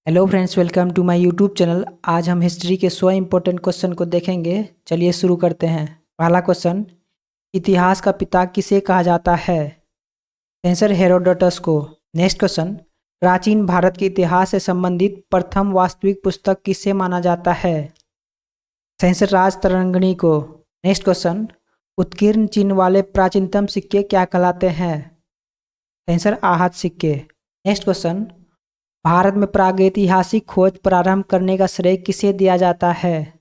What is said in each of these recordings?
Hello friends, welcome to my YouTube channel. आज हम history के 100 इम्पोर्टेंट क्वेश्चन को देखेंगे। चलिए शुरू करते हैं। पहला क्वेश्चन, इतिहास का पिता किसे कहा जाता है? आंसर हेरोडोटस को। नेक्स्ट क्वेश्चन, प्राचीन भारत के इतिहास से संबंधित प्रथम वास्तविक पुस्तक किसे माना जाता है? आंसर राजतरंगिणी को। नेक्स्ट क्वेश्चन, उत्कीर्ण चिन्ह वाले प्राचीनतम सिक्के क्या कहलाते हैं? आंसर आहत सिक्के। नेक्स्ट क्वेश्चन, भारत में प्रागैतिहासिक खोज प्रारंभ करने का श्रेय किसे दिया जाता है?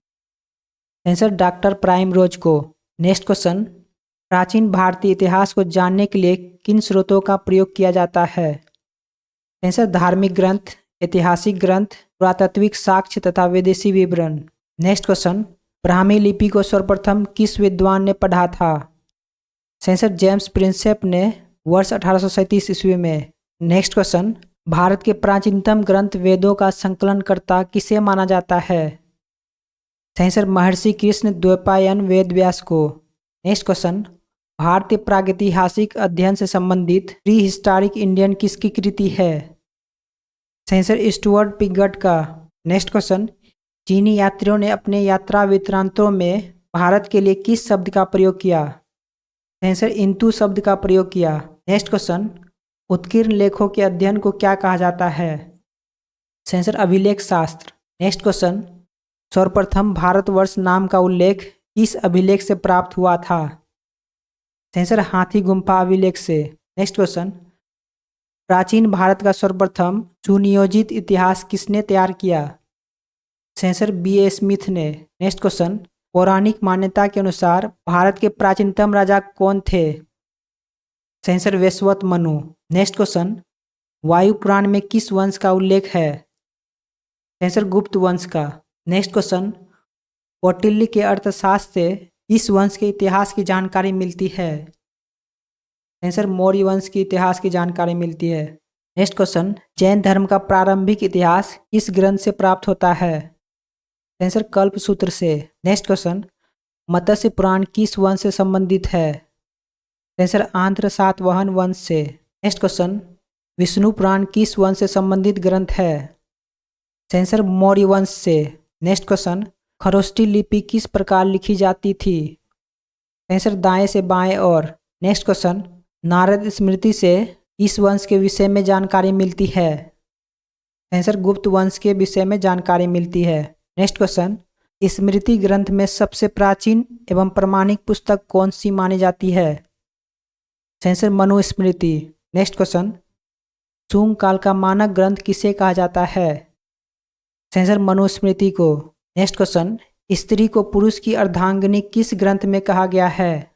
आंसर डॉक्टर प्राइम रोज को। नेक्स्ट क्वेश्चन, प्राचीन भारतीय इतिहास को जानने के लिए किन स्रोतों का प्रयोग किया जाता है? आंसर धार्मिक ग्रंथ, ऐतिहासिक ग्रंथ, पुरातात्विक साक्ष्य तथा विदेशी विवरण। नेक्स्ट क्वेश्चन, ब्राह्मी लिपि को सर्वप्रथम किस विद्वान ने पढ़ा था? आंसर जेम्स प्रिंसेप ने वर्ष 1837 ईस्वी में। नेक्स्ट क्वेश्चन, भारत के प्राचीनतम ग्रंथ वेदों का संकलनकर्ता किसे माना जाता है? आंसर महर्षि कृष्ण द्वैपायन वेद व्यास को। नेक्स्ट क्वेश्चन, भारतीय प्रागैतिहासिक अध्ययन से संबंधित प्री हिस्टोरिक इंडियन किसकी कृति है? आंसर स्टुअर्ट पिगट का। नेक्स्ट क्वेश्चन, चीनी यात्रियों ने अपने यात्रा वृत्तांतों में भारत के लिए किस शब्द का प्रयोग किया? आंसर इंतु शब्द का प्रयोग किया। नेक्स्ट क्वेश्चन, उत्कीर्ण लेखों के अध्ययन को क्या कहा जाता है? आंसर अभिलेख शास्त्र। नेक्स्ट क्वेश्चन, सर्वप्रथम भारतवर्ष नाम का उल्लेख किस अभिलेख से प्राप्त हुआ था? आंसर हाथी गुम्फा अभिलेख से। नेक्स्ट क्वेश्चन, प्राचीन भारत का सर्वप्रथम सुनियोजित इतिहास किसने तैयार किया? Answer B.A. स्मिथ ने। नेक्स्ट क्वेश्चन, पौराणिक मान्यता के अनुसार भारत के प्राचीनतम राजा कौन थे? आंसर वैश्वत मनु। नेक्स्ट क्वेश्चन, वायु पुराण में किस वंश का उल्लेख है? आंसर गुप्त वंश का। नेक्स्ट क्वेश्चन, कौटिल्य के अर्थशास्त्र से इस वंश के इतिहास की जानकारी मिलती है? आंसर मौर्य वंश की इतिहास की जानकारी मिलती है। नेक्स्ट क्वेश्चन, जैन धर्म का प्रारंभिक इतिहास किस ग्रंथ से प्राप्त होता है? आंसर कल्पसूत्र से। नेक्स्ट क्वेश्चन, मत्स्य पुराण किस वंश से संबंधित है? आंसर आंध्र सातवाहन वंश से। नेक्स्ट क्वेश्चन, विष्णु पुराण किस वंश से संबंधित ग्रंथ है? आंसर मौर्य वंश से। नेक्स्ट क्वेश्चन, खरोष्ठी लिपि किस प्रकार लिखी जाती थी? आंसर दाएं से बाएं और। नेक्स्ट क्वेश्चन, नारद स्मृति से इस वंश के विषय में जानकारी मिलती है? आंसर गुप्त वंश के विषय में जानकारी मिलती है। नेक्स्ट क्वेश्चन, स्मृति ग्रंथ में सबसे प्राचीन एवं प्रमाणिक पुस्तक कौन सी मानी जाती है? Answer Manusmriti. Next question, Shunga काल का मानक ग्रंथ किसे कहा जाता है? आंसर मनुस्मृति को। नेक्स्ट क्वेश्चन, स्त्री को पुरुष की अर्धांगिनी किस ग्रंथ में कहा गया है?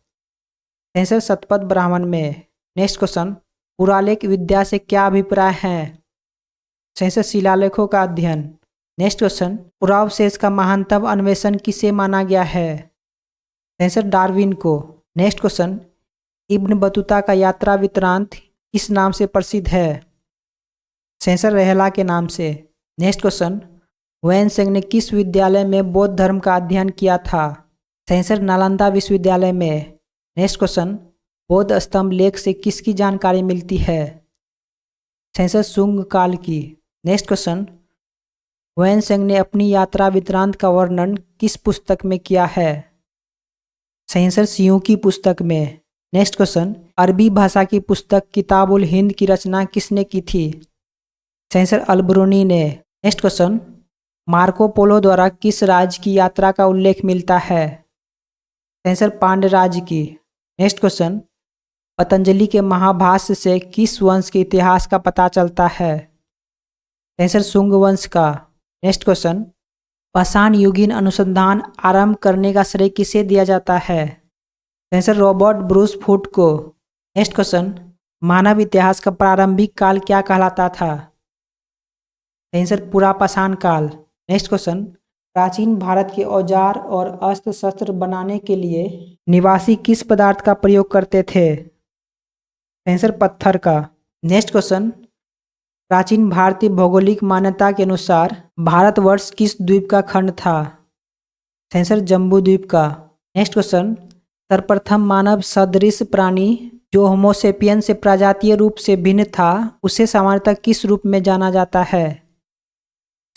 आंसर शतपथ ब्राह्मण में। नेक्स्ट क्वेश्चन, पुरालेख विद्या से क्या अभिप्राय है? आंसर शिलालेखों का अध्ययन। नेक्स्ट क्वेश्चन, पुरावशेष का महानतम अन्वेषण किसे माना गया है? आंसर डार्विन को। नेक्स्ट क्वेश्चन, इब्न बतूता का यात्रा वृत्तांत किस नाम से प्रसिद्ध है? आंसर रहला के नाम से। नेक्स्ट क्वेश्चन, वैन सिंह ने किस विद्यालय में बौद्ध धर्म का अध्ययन किया था? आंसर नालंदा विश्वविद्यालय में। नेक्स्ट क्वेश्चन, बौद्ध स्तंभ लेख से किसकी जानकारी मिलती है? आंसर शुंग काल की। नेक्स्ट क्वेश्चन, वैन सिंह ने अपनी यात्रा वृत्तांत का वर्णन किस पुस्तक में किया है? आंसर सियों की पुस्तक में। नेक्स्ट क्वेश्चन, अरबी भाषा की पुस्तक किताब उल हिंद की रचना किसने की थी? आंसर अल-बरूनी ने। नेक्स्ट क्वेश्चन, मार्को पोलो द्वारा किस राज्य की यात्रा का उल्लेख मिलता है? आंसर पांड्य राज्य की। नेक्स्ट क्वेश्चन, पतंजलि के महाभाष्य से किस वंश के इतिहास का पता चलता है? आंसर शुंग वंश का। नेक्स्ट क्वेश्चन, पाषाण युगीन अनुसंधान आरंभ करने का श्रेय किसे दिया जाता है? आंसर रॉबर्ट ब्रूस फुट को। नेक्स्ट क्वेश्चन, मानव इतिहास का प्रारंभिक काल क्या कहलाता था? आंसर पुरापाषाण काल। नेक्स्ट क्वेश्चन, प्राचीन भारत के औजार और अस्त्र शस्त्र बनाने के लिए निवासी किस पदार्थ का प्रयोग करते थे? आंसर पत्थर का। नेक्स्ट क्वेश्चन, प्राचीन भारतीय भौगोलिक मान्यता के अनुसार भारतवर्ष किस द्वीप का खंड था? आंसर जम्बू द्वीप का। नेक्स्ट क्वेश्चन, सर्वप्रथम मानव सदृश प्राणी जो होमोसेपियन से प्रजातीय रूप से भिन्न था उसे सामान्यतः किस रूप में जाना जाता है?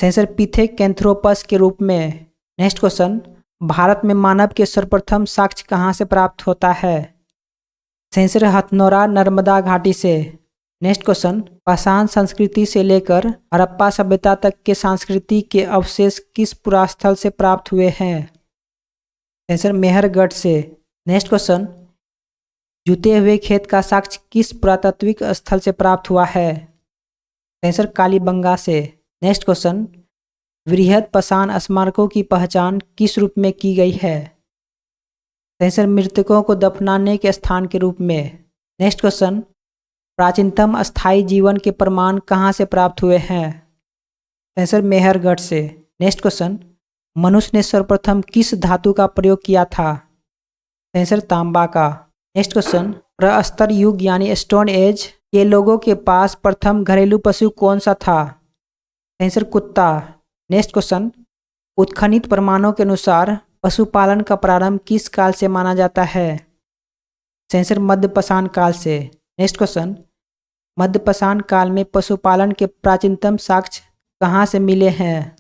सेंसर पिथेकैंथ्रोपस के रूप में। नेक्स्ट क्वेश्चन, भारत में मानव के सर्वप्रथम साक्ष्य कहाँ से प्राप्त होता है? सेंसर हथनोरा नर्मदा घाटी से। नेक्स्ट क्वेश्चन, पाषाण संस्कृति से लेकर हड़प्पा सभ्यता तक के संस्कृति के अवशेष किस पुरास्थल से प्राप्त हुए हैं? सेंसर मेहरगढ़ से। नेक्स्ट क्वेश्चन, जूते हुए खेत का साक्ष्य किस पुरातात्विक स्थल से प्राप्त हुआ है? सेंसर कालीबंगा से। नेक्स्ट क्वेश्चन, वृहद पाषाण स्मारकों की पहचान किस रूप में की गई है? सेंसर मृतकों को दफनाने के स्थान के रूप में। नेक्स्ट क्वेश्चन, प्राचीनतम अस्थायी जीवन के प्रमाण कहाँ से प्राप्त हुए हैं? सेंसर मेहरगढ़ से। नेक्स्ट क्वेश्चन, मनुष्य ने सर्वप्रथम किस धातु का प्रयोग किया था? सेंसर तांबा का। नेक्स्ट क्वेश्चन, प्रस्तर युग यानी स्टोन एज के लोगों के पास प्रथम घरेलू पशु कौन सा था? सेंसर कुत्ता। नेक्स्ट क्वेश्चन, उत्खनित प्रमाणों के अनुसार पशुपालन का प्रारंभ किस काल से माना जाता है? सेंसर मध्यपाषाण काल से। नेक्स्ट क्वेश्चन, मध्यपाषाण काल में पशुपालन के प्राचीनतम साक्ष्य कहाँ से मिले हैं?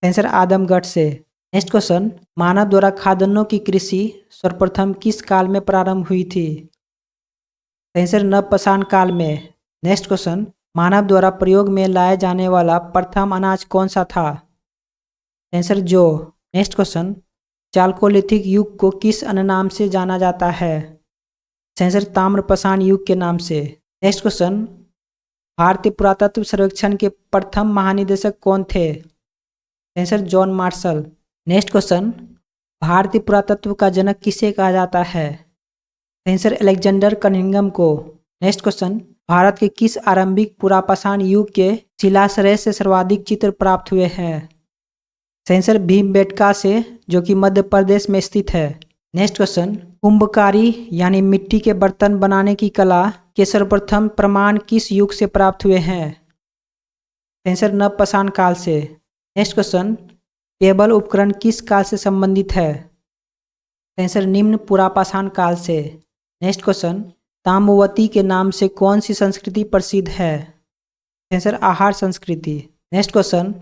सेंसर आदमगढ़ से। नेक्स्ट क्वेश्चन, मानव द्वारा खाद्यान्नों की कृषि सर्वप्रथम किस काल में प्रारंभ हुई थी? सेंसर नवपाषाण काल में। नेक्स्ट क्वेश्चन, मानव द्वारा प्रयोग में लाया जाने वाला प्रथम अनाज कौन सा था? सेंसर जौ। नेक्स्ट क्वेश्चन, चालकोलिथिक युग को किस अन्य नाम से जाना जाता है? सेंसर ताम्रपाषाण युग के नाम से। नेक्स्ट क्वेश्चन, भारतीय पुरातत्व सर्वेक्षण के प्रथम महानिदेशक कौन थे? Sensor John Marshall. Next question, भारतीय पुरातत्व का जनक किसे कहा जाता है? सेंसर अलेक्जेंडर कनिंघम को। नेक्स्ट क्वेश्चन, भारत के किस आरंभिक पुरापाषाण युग के शिलाश्रय से सर्वाधिक चित्र प्राप्त हुए हैं? सेंसर भीमबेटका से, जो कि मध्य प्रदेश में स्थित है। नेक्स्ट क्वेश्चन, कुंभकारी यानी मिट्टी के बर्तन बनाने की कला के सर्वप्रथम प्रमाण किस युग से प्राप्त हुए हैं? सेंसर नवपाषाण काल से। नेक्स्ट क्वेश्चन, पेबल उपकरण किस काल से संबंधित है? सेंसर निम्न पुरापाषाण काल से। नेक्स्ट क्वेश्चन, ताम्रवती के नाम से कौन सी संस्कृति प्रसिद्ध है? सेंसर आहार संस्कृति। नेक्स्ट क्वेश्चन,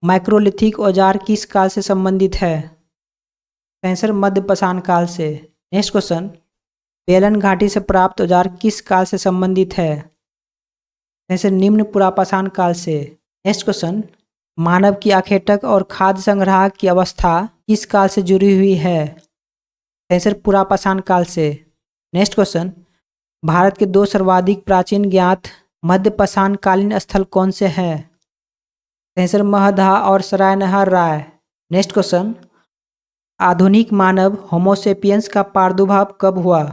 माइक्रोलिथिक औजार किस काल से संबंधित है? सेंसर मध्यपाषाण काल से। नेक्स्ट क्वेश्चन, बेलन घाटी से प्राप्त औजार किस काल से संबंधित है? सेंसर निम्न पुरापाषाण काल से। नेक्स्ट क्वेश्चन, मानव की आखेटक और खाद्य संग्रह की अवस्था किस काल से जुड़ी हुई है? सेंसर पुरापाषाण काल से। नेक्स्ट क्वेश्चन, भारत के 2 सर्वाधिक प्राचीन ज्ञात मध्यपाषाण कालीन स्थल कौन से हैं? सेंसर महदहा और सरायनहर राय। नेक्स्ट क्वेश्चन, आधुनिक मानव होमोसेपियंस का प्रादुर्भाव कब हुआ?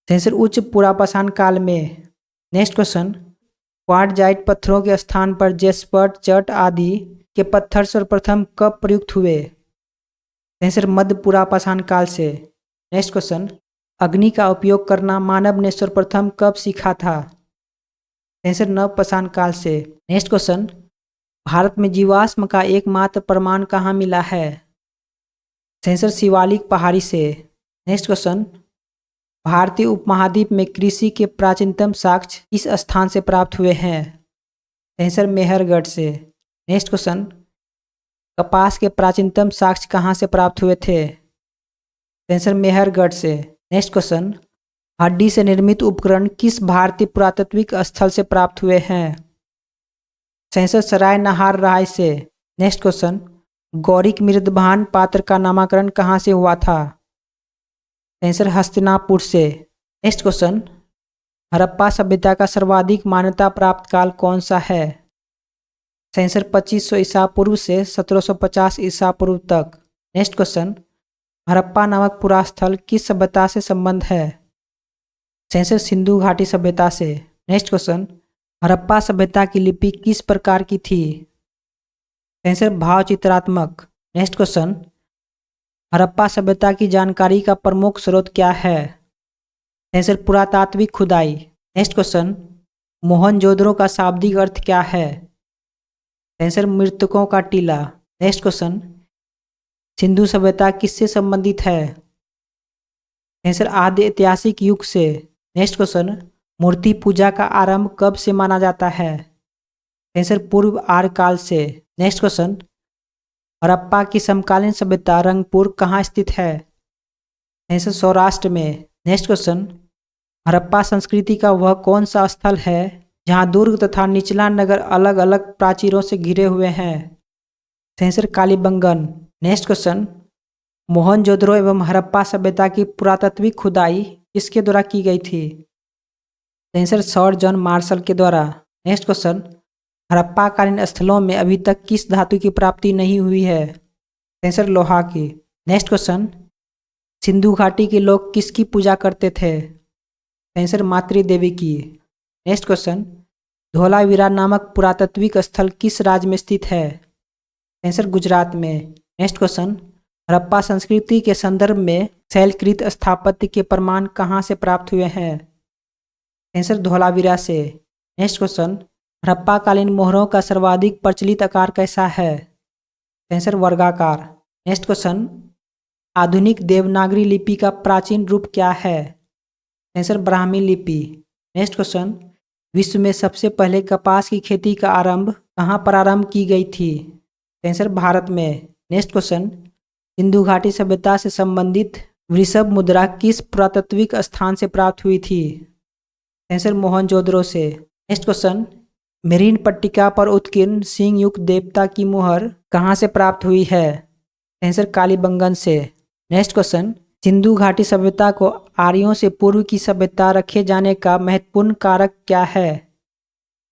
सेंसर उच्च पुरापाषाण काल में। नेक्स्ट क्वेश्चन, क्वार्टजाइट पत्थरों के स्थान पर जेस्पर्ट चट आदि के पत्थर सर्वप्रथम कब प्रयुक्त हुए? सेंसर मध्य पुरापाषाण काल से। नेक्स्ट क्वेश्चन, अग्नि का उपयोग करना मानव ने सर्वप्रथम कब सीखा था? सेंसर नवपाषाण काल से। नेक्स्ट क्वेश्चन, भारत में जीवाश्म का एकमात्र प्रमाण कहाँ मिला है? सेंसर शिवालिक पहाड़ी से। नेक्स्ट क्वेश्चन, भारतीय उपमहाद्वीप में कृषि के प्राचीनतम साक्ष्य किस स्थान से प्राप्त हुए हैं? सेंसर मेहरगढ़ से। नेक्स्ट क्वेश्चन, कपास के प्राचीनतम साक्ष्य कहाँ से प्राप्त हुए थे? सेंसर मेहरगढ़ से। नेक्स्ट क्वेश्चन, हड्डी से निर्मित उपकरण किस भारतीय पुरातात्विक स्थल से प्राप्त हुए हैं? सेंसर सराय नहार राय से। नेक्स्ट क्वेश्चन, गौरिक मृदभान पात्र का नामकरण कहाँ से हुआ था? सेंसर हस्तिनापुर से। नेक्स्ट क्वेश्चन, हड़प्पा सभ्यता का सर्वाधिक मान्यता प्राप्त काल कौन सा है? सेंसर 2500 ईसा पूर्व से 1750 ईसा पूर्व तक। नेक्स्ट क्वेश्चन, हड़प्पा नामक पुरास्थल किस सभ्यता से संबंध है? सेंसर सिंधु घाटी सभ्यता से। नेक्स्ट क्वेश्चन, हड़प्पा सभ्यता की लिपि किस प्रकार की थी? सेंसर भावचित्रात्मक। नेक्स्ट क्वेश्चन, हड़प्पा सभ्यता की जानकारी का प्रमुख स्रोत क्या है? सेंसर पुरातात्विक खुदाई। नेक्स्ट क्वेश्चन, मोहनजोदड़ो का शाब्दिक अर्थ क्या है? सेंसर मृतकों का टीला। नेक्स्ट क्वेश्चन, सिंधु सभ्यता किससे संबंधित है? सेंसर आद्य ऐतिहासिक युग से। नेक्स्ट क्वेश्चन, मूर्ति पूजा का आरंभ कब से माना जाता है? आंसर पूर्व आर्य काल से। नेक्स्ट क्वेश्चन, हड़प्पा की समकालीन सभ्यता रंगपुर कहाँ स्थित है? आंसर सौराष्ट्र में। नेक्स्ट क्वेश्चन, हड़प्पा संस्कृति का वह कौन सा स्थल है जहाँ दुर्ग तथा निचला नगर अलग अलग प्राचीरों से घिरे हुए हैं? Answer Kalibangan. Next question, Mohenjodaro एवं हड़प्पा सभ्यता की पुरातात्विक खुदाई किसके द्वारा की गई थी? आंसर सर जॉन मार्शल के द्वारा। नेक्स्ट क्वेश्चन, हड़प्पा कालीन स्थलों में अभी तक किस धातु की प्राप्ति नहीं हुई है? आंसर लोहा की। नेक्स्ट क्वेश्चन, सिंधु घाटी के लोग किसकी पूजा करते थे? आंसर मातृ देवी की। नेक्स्ट क्वेश्चन, धोलावीरा नामक पुरातात्विक स्थल किस राज्य में स्थित है? आंसर गुजरात में। नेक्स्ट क्वेश्चन, हड़प्पा संस्कृति के संदर्भ में शैलकृत स्थापत्य के प्रमाण कहाँ से प्राप्त हुए हैं? आंसर धोलावीरा से। नेक्स्ट क्वेश्चन, हड़प्पा कालीन मोहरों का सर्वाधिक प्रचलित आकार कैसा है? आंसर वर्गाकार। नेक्स्ट क्वेश्चन, आधुनिक देवनागरी लिपि का प्राचीन रूप क्या है? आंसर ब्राह्मी लिपि। नेक्स्ट क्वेश्चन, विश्व में सबसे पहले कपास की खेती का आरंभ कहाँ प्रारंभ की गई थी? आंसर भारत में। नेक्स्ट क्वेश्चन, सिंधु घाटी सभ्यता से संबंधित वृषभ मुद्रा किस पुरातात्विक स्थान से प्राप्त हुई थी? आंसर मोहनजोदड़ो से। नेक्स्ट क्वेश्चन, मेरीन पट्टिका पर उत्कीर्ण सिंह युक्त देवता की मुहर कहाँ से प्राप्त हुई है? आंसर कालीबंगन से। नेक्स्ट क्वेश्चन, सिंधु घाटी सभ्यता को आर्यों से पूर्व की सभ्यता रखे जाने का महत्वपूर्ण कारक क्या है?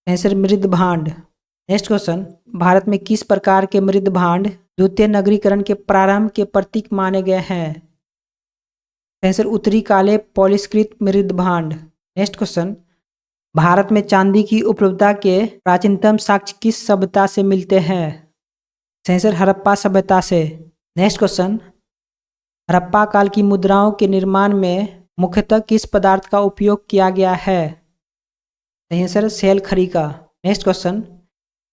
आंसर मृद भांड। नेक्स्ट क्वेश्चन, भारत में किस प्रकार के मृद भांड द्वितीय नगरीकरण के प्रारंभ के प्रतीक माने गए हैं? आंसर उत्तरी काले पॉलिशकृत मृद भांड। नेक्स्ट क्वेश्चन, भारत में चांदी की उपलब्धता के प्राचीनतम साक्ष्य किस सभ्यता से मिलते हैं? आंसर हड़प्पा सभ्यता से। नेक्स्ट क्वेश्चन, हड़प्पा काल की मुद्राओं के निर्माण में मुख्यतः किस पदार्थ का उपयोग किया गया है? आंसर शैल खड़ी का। नेक्स्ट क्वेश्चन,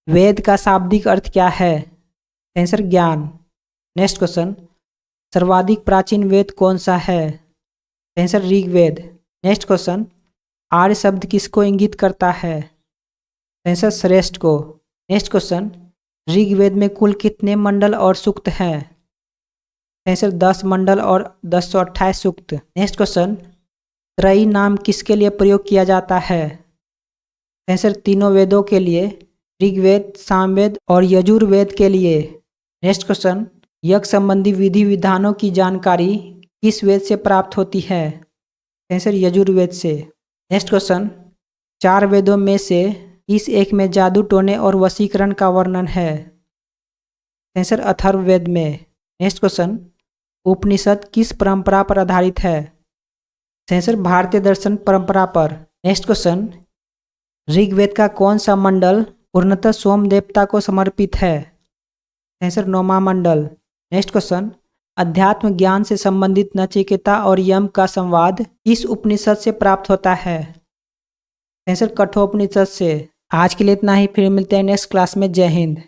वेद का शाब्दिक अर्थ क्या है? आंसर ज्ञान। नेक्स्ट क्वेश्चन, सर्वाधिक प्राचीन वेद कौन सा है? आंसर ऋग्वेद। नेक्स्ट क्वेश्चन, आर्य शब्द किसको इंगित करता है? आंसर श्रेष्ठ को। नेक्स्ट क्वेश्चन, ऋग्वेद में कुल कितने मंडल और सूक्त हैं? आंसर 10 मंडल और 1028 सूक्त। नेक्स्ट क्वेश्चन, त्रयी नाम किसके लिए प्रयोग किया जाता है? आंसर तीनों वेदों के लिए, ऋग्वेद, सामवेद और यजुर्वेद के लिए। नेक्स्ट क्वेश्चन, यज्ञ संबंधी विधि विधानों की जानकारी किस वेद से प्राप्त होती है? आंसर यजुर्वेद से। नेक्स्ट क्वेश्चन, 4 वेदों में से किस एक में जादू टोने और वशीकरण का वर्णन है? आंसर अथर्ववेद में। नेक्स्ट क्वेश्चन, उपनिषद किस परंपरा पर आधारित है? आंसर भारतीय दर्शन परंपरा पर। नेक्स्ट क्वेश्चन, ऋग्वेद का कौन सा मंडल पूर्णतः सोम देवता को समर्पित है? आंसर 9वां मंडल। नेक्स्ट क्वेश्चन, अध्यात्म ज्ञान से संबंधित नचिकेता और यम का संवाद किस उपनिषद से प्राप्त होता है? आंसर कठोपनिषद से। आज के लिए इतना ही, फिर मिलते हैं नेक्स्ट क्लास में। जय हिंद।